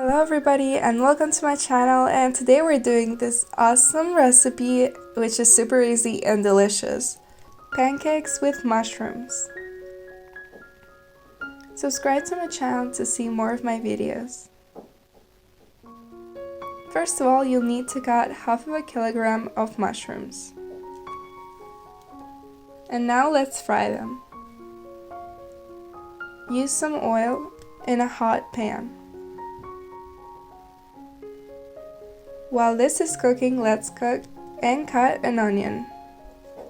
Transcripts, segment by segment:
Hello everybody and welcome to my channel, and today we're doing this awesome recipe which is super easy and delicious. Pancakes with mushrooms. Subscribe to my channel to see more of my videos. First of all, you'll need to cut half of a kilogram of mushrooms. And now let's fry them. Use some oil in a hot pan. While this is cooking, let's cook and cut an onion.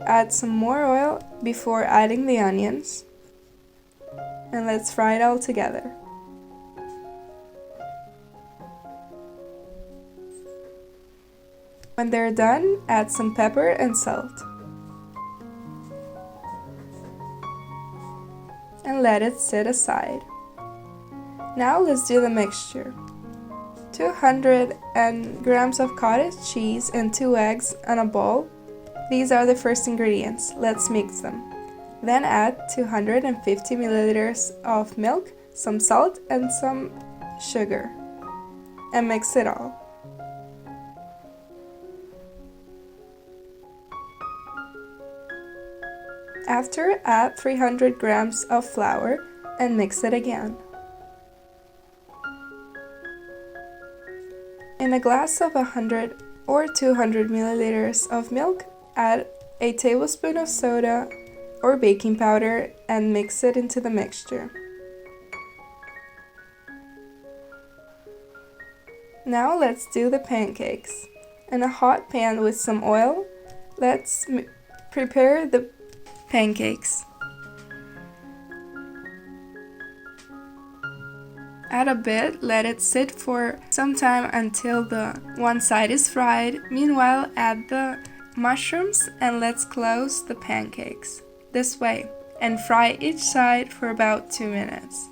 Add some more oil before adding the onions. And let's fry it all together. When they're done, add some pepper and salt. And let it sit aside. Now let's do the mixture. 200 grams of cottage cheese and 2 eggs on a bowl. These are the first ingredients. Let's mix them. Then add 250 milliliters of milk, some salt and some sugar. And mix it all. After, add 300 grams of flour and mix it again. In a glass of 100 or 200 milliliters of milk, add a tablespoon of soda or baking powder and mix it into the mixture. Now let's do the pancakes. In a hot pan with some oil, let's prepare the pancakes. Add a bit, let it sit for some time until the one side is fried. Meanwhile, add the mushrooms and let's close the pancakes this way and fry each side for about 2 minutes.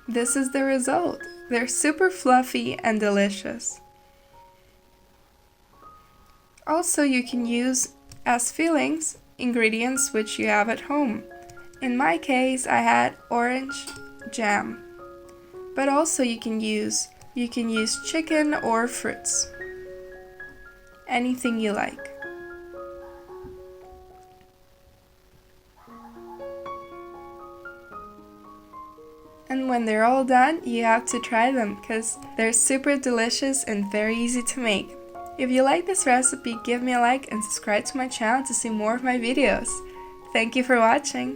This is the result. They're super fluffy and delicious. Also, you can use as fillings ingredients which you have at home. In my case, I had orange jam. But also you can use chicken or fruits. Anything you like. And when they're all done, you have to try them because they're super delicious and very easy to make. If you like this recipe, give me a like and subscribe to my channel to see more of my videos. Thank you for watching!